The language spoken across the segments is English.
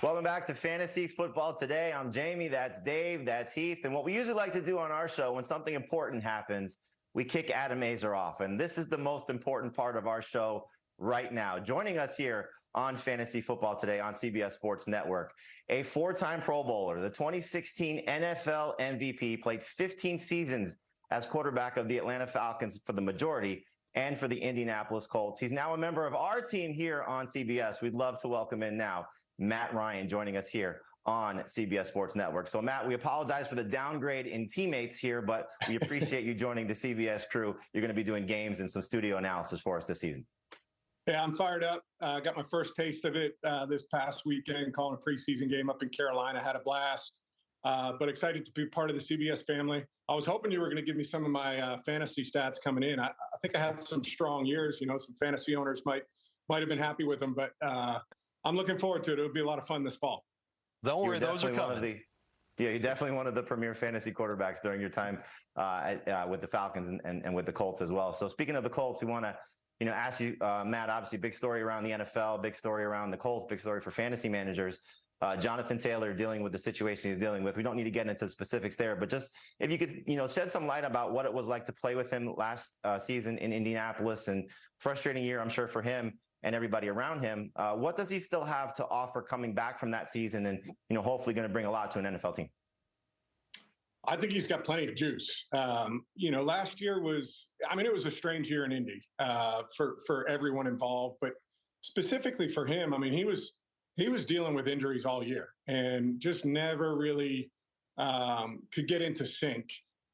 Welcome back to Fantasy Football Today. I'm Jamie, that's Dave, that's Heath. And what we usually like to do on our show, when something important happens, we kick Adam Azer off. And this is the most important part of our show right now. Joining us here on Fantasy Football Today on CBS Sports Network, a four-time Pro Bowler, the 2016 NFL MVP, played 15 seasons as quarterback of the Atlanta Falcons for the majority and for the Indianapolis Colts. He's now a member of our team here on CBS. We'd love to welcome in now Matt Ryan, joining us here on CBS Sports Network. So, Matt, we apologize for the downgrade in teammates here, but we appreciate you joining the CBS crew. You're going to be doing games and some studio analysis for us this season. Yeah, I'm fired up. Got my first taste of it this past weekend, calling a preseason game up in Carolina. Had a blast, but excited to be part of the CBS family. I was hoping you were going to give me some of my fantasy stats coming in. I think I had some strong years. You know, some fantasy owners might have been happy with them, but I'm looking forward to it. It'll be a lot of fun this fall. Don't worry, those are coming. You're definitely one of the premier fantasy quarterbacks during your time with the Falcons and with the Colts as well. So speaking of the Colts, we want to ask you, Matt, obviously big story around the NFL, big story around the Colts, big story for fantasy managers. Jonathan Taylor dealing with the situation he's dealing with. We don't need to get into the specifics there, but just if you could, shed some light about what it was like to play with him last season in Indianapolis, and frustrating year, I'm sure, for him and everybody around him. What does he still have to offer coming back from that season and, hopefully going to bring a lot to an NFL team? I think he's got plenty of juice. Last year it was a strange year in Indy for everyone involved, but specifically for him, he was dealing with injuries all year and just never really could get into sync.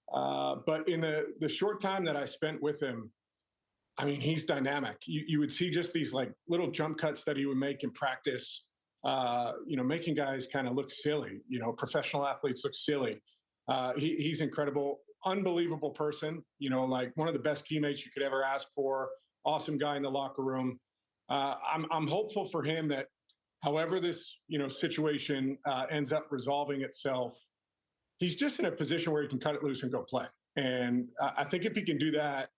But in the short time that I spent with him, he's dynamic. You would see just these like little jump cuts that he would make in practice, making guys kind of look silly, professional athletes look silly. He's incredible, unbelievable person, like one of the best teammates you could ever ask for. Awesome guy in the locker room. I'm hopeful for him that however this, situation ends up resolving itself, he's just in a position where he can cut it loose and go play. And I think if he can do that,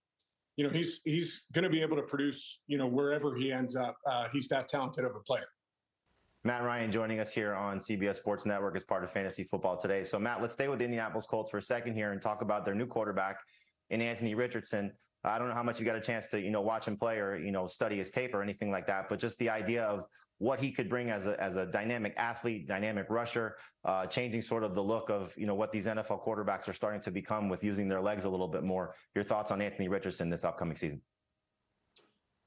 he's going to be able to produce, wherever he ends up. He's that talented of a player. Matt Ryan joining us here on CBS Sports Network as part of Fantasy Football Today. So, Matt, let's stay with the Indianapolis Colts for a second here and talk about their new quarterback in Anthony Richardson. I don't know how much you got a chance to, watch him play or, study his tape or anything like that, but just the idea of what he could bring as a dynamic athlete, dynamic rusher, changing sort of the look of, what these NFL quarterbacks are starting to become with using their legs a little bit more. Your thoughts on Anthony Richardson this upcoming season?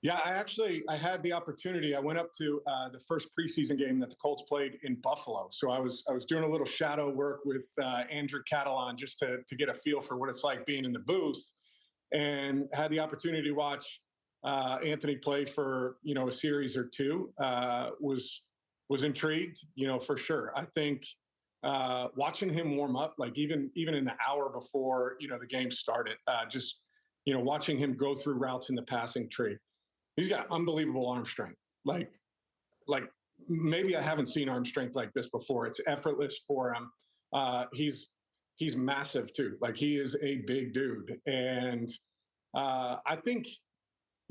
Yeah, I had the opportunity. I went up to the first preseason game that the Colts played in Buffalo. So I was doing a little shadow work with Andrew Catalon just to get a feel for what it's like being in the booth, and had the opportunity to watch Anthony play for a series or two. Was intrigued, for sure. I think watching him warm up, like even in the hour before the game started, just watching him go through routes in the passing tree. He's got unbelievable arm strength. Like maybe I haven't seen arm strength like this before. It's effortless for him. He's massive too. Like he is a big dude. And I think,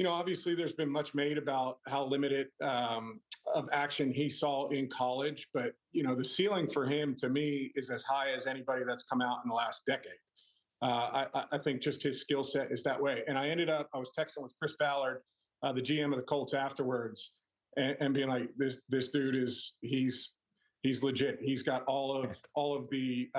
obviously there's been much made about how limited of action he saw in college, but the ceiling for him to me is as high as anybody that's come out in the last decade. I think just his skill set is that way. And I was texting with Chris Ballard, the GM of the Colts, afterwards, and being like, this dude he's legit. He's got all of the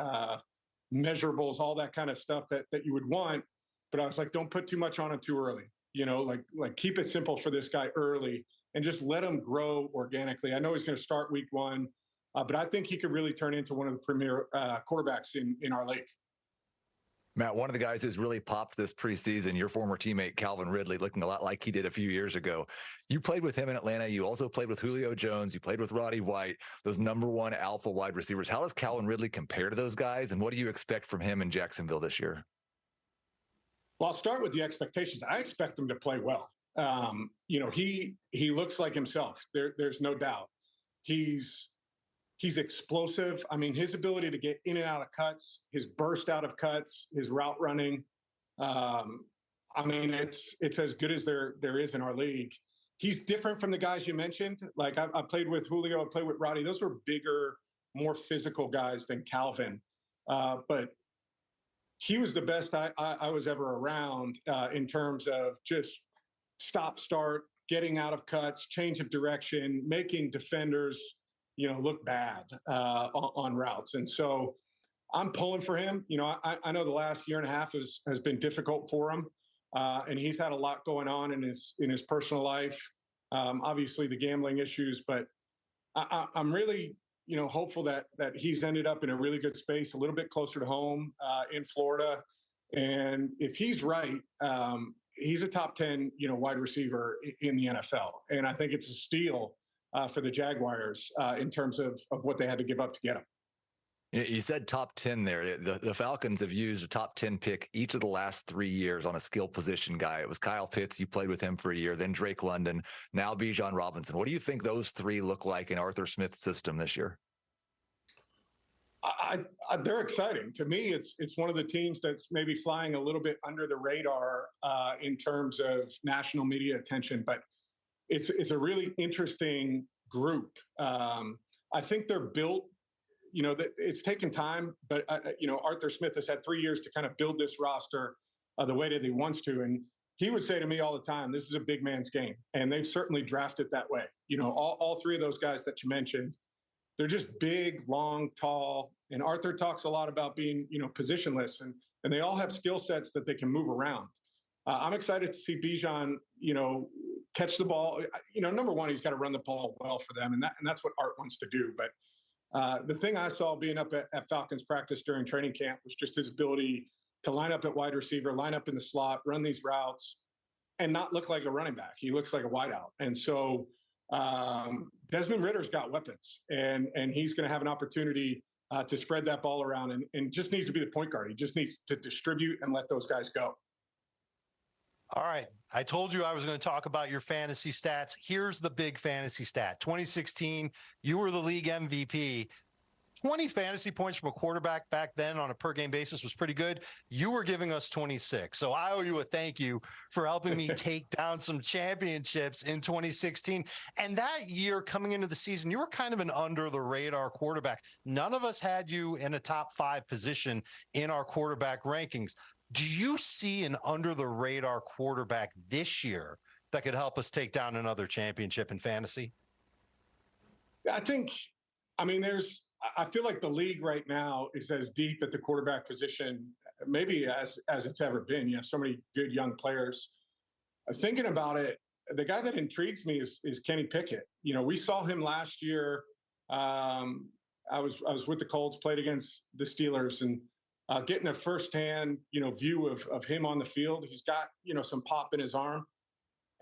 measurables, all that kind of stuff that you would want. But I was like, don't put too much on him too early. Like keep it simple for this guy early and just let him grow organically. I know he's going to start week one, but I think he could really turn into one of the premier quarterbacks in our league. Matt, one of the guys who's really popped this preseason, your former teammate, Calvin Ridley, looking a lot like he did a few years ago. You played with him in Atlanta. You also played with Julio Jones. You played with Roddy White, those number one alpha wide receivers. How does Calvin Ridley compare to those guys? And what do you expect from him in Jacksonville this year? Well, I'll start with the expectations. I expect him to play well. He looks like himself. There's no doubt. He's explosive. His ability to get in and out of cuts, his burst out of cuts, his route running. It's as good as there is in our league. he's different from the guys you mentioned. Like I played with Julio, I played with Roddy. Those were bigger, more physical guys than Calvin. But he was the best I was ever around in terms of just stop, start, getting out of cuts, change of direction, making defenders, look bad on routes. And so I'm pulling for him. I know the last year and a half has been difficult for him. And he's had a lot going on in his personal life. Obviously the gambling issues, but I'm really, hopeful that he's ended up in a really good space, a little bit closer to home in Florida. And if he's right, he's a top 10, wide receiver in the NFL. And I think it's a steal for the Jaguars in terms of what they had to give up to get him. You said top 10 there. The Falcons have used a top 10 pick each of the last 3 years on a skill position guy. It was Kyle Pitts. You played with him for a year, then Drake London, now Bijan Robinson. What do you think those three look like in Arthur Smith's system this year? They're exciting. To me, it's one of the teams that's maybe flying a little bit under the radar in terms of national media attention, but it's a really interesting group. I think they're built. That it's taken time, but Arthur Smith has had 3 years to kind of build this roster the way that he wants to. And he would say to me all the time, this is a big man's game. And they've certainly drafted that way. All three of those guys that you mentioned, they're just big, long, tall. And Arthur talks a lot about being, positionless, and they all have skill sets that they can move around. I'm excited to see Bijan, catch the ball. Number one, he's got to run the ball well for them. And that's what Art wants to do. But the thing I saw being up at Falcons practice during training camp was just his ability to line up at wide receiver, line up in the slot, run these routes, and not look like a running back. He looks like a wideout. And so Desmond Ritter's got weapons, and he's going to have an opportunity to spread that ball around and just needs to be the point guard. He just needs to distribute and let those guys go. All right. I told you I was going to talk about your fantasy stats. Here's the big fantasy stat. 2016, you were the league MVP. 20 fantasy points from a quarterback back then on a per game basis was pretty good. You were giving us 26. So I owe you a thank you for helping me take down some championships in 2016. And that year coming into the season, you were kind of an under the radar quarterback. None of us had you in a top 5 position in our quarterback rankings. Do you see an under the radar quarterback this year that could help us take down another championship in fantasy? I feel like the league right now is as deep at the quarterback position, maybe as it's ever been. You have so many good young players. Thinking about it, the guy that intrigues me is Kenny Pickett. We saw him last year. I was with the Colts, played against the Steelers, and getting a firsthand, view of him on the field. He's got, some pop in his arm.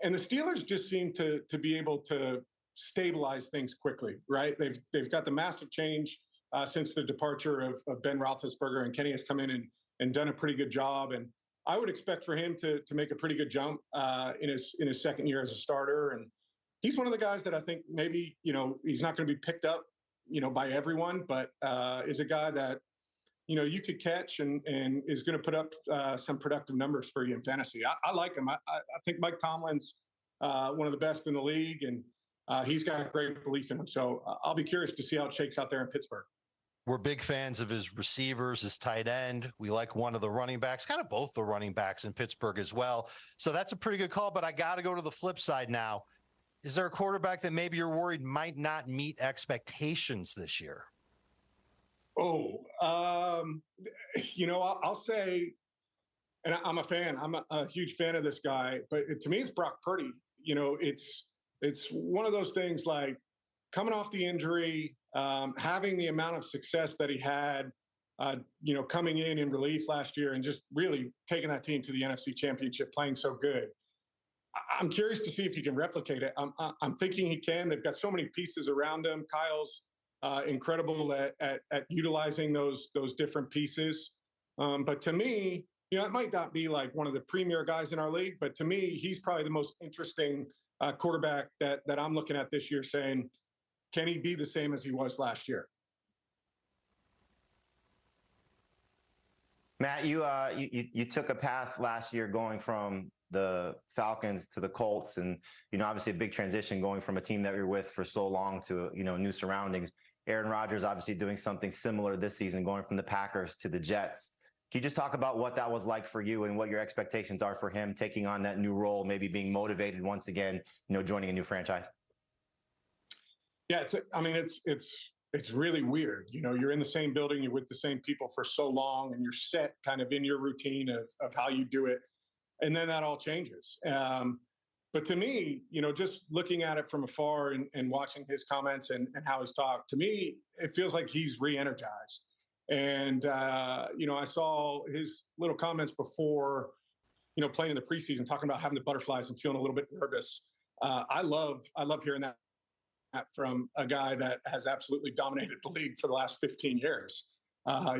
And the Steelers just seem to be able to stabilize things quickly, right? They've got the massive change since the departure of Ben Roethlisberger, and Kenny has come in and done a pretty good job. And I would expect for him to make a pretty good jump in his second year as a starter. And he's one of the guys that I think maybe, he's not going to be picked up, by everyone, but is a guy that, you could catch and is going to put up some productive numbers for you in fantasy. I like him. I think Mike Tomlin's one of the best in the league, and he's got great belief in him. So I'll be curious to see how it shakes out there in Pittsburgh. We're big fans of his receivers, his tight end. We like one of the running backs, kind of both the running backs in Pittsburgh as well. So that's a pretty good call, but I got to go to the flip side now. Is there a quarterback that maybe you're worried might not meet expectations this year? I'll say, and I'm a fan. I'm a huge fan of this guy, but to me, it's Brock Purdy. It's one of those things like coming off the injury, having the amount of success that he had, coming in relief last year and just really taking that team to the NFC Championship, playing so good. I'm curious to see if he can replicate it. I'm thinking he can. They've got so many pieces around him. Kyle's incredible at utilizing those different pieces. But to me, it might not be like one of the premier guys in our league, but to me, he's probably the most interesting quarterback that I'm looking at this year, saying, can he be the same as he was last year? Matt, you took a path last year going from the Falcons to the Colts, and, obviously a big transition going from a team that you're with for so long to, new surroundings. Aaron Rodgers obviously doing something similar this season, going from the Packers to the Jets. Can you just talk about what that was like for you and what your expectations are for him taking on that new role, maybe being motivated once again, joining a new franchise? Yeah, it's really weird. You're in the same building, you're with the same people for so long, and you're set kind of in your routine of how you do it. And then that all changes. But to me, just looking at it from afar and watching his comments and how he's talked, to me, it feels like he's re-energized. And, I saw his little comments before, playing in the preseason, talking about having the butterflies and feeling a little bit nervous. I love hearing that from a guy that has absolutely dominated the league for the last 15 years.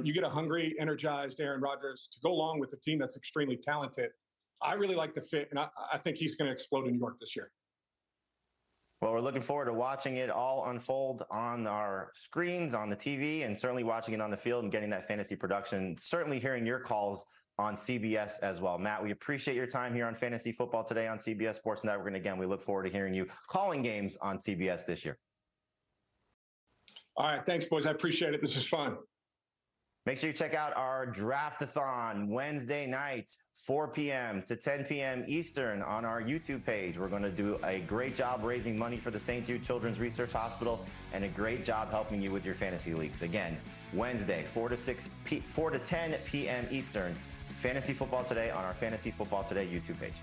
You get a hungry, energized Aaron Rodgers to go along with a team that's extremely talented. I really like the fit, and I think he's going to explode in New York this year. Well, we're looking forward to watching it all unfold on our screens, on the TV, and certainly watching it on the field and getting that fantasy production. Certainly hearing your calls on CBS as well. Matt, we appreciate your time here on Fantasy Football Today on CBS Sports Network. And again, we look forward to hearing you calling games on CBS this year. All right. Thanks, boys. I appreciate it. This is fun. Make sure you check out our Draft-a-thon Wednesday night, 4 p.m. to 10 p.m. Eastern on our YouTube page. We're going to do a great job raising money for the St. Jude Children's Research Hospital and a great job helping you with your fantasy leagues. Again, Wednesday, 4 to 10 p.m. Eastern. Fantasy Football Today on our Fantasy Football Today YouTube page.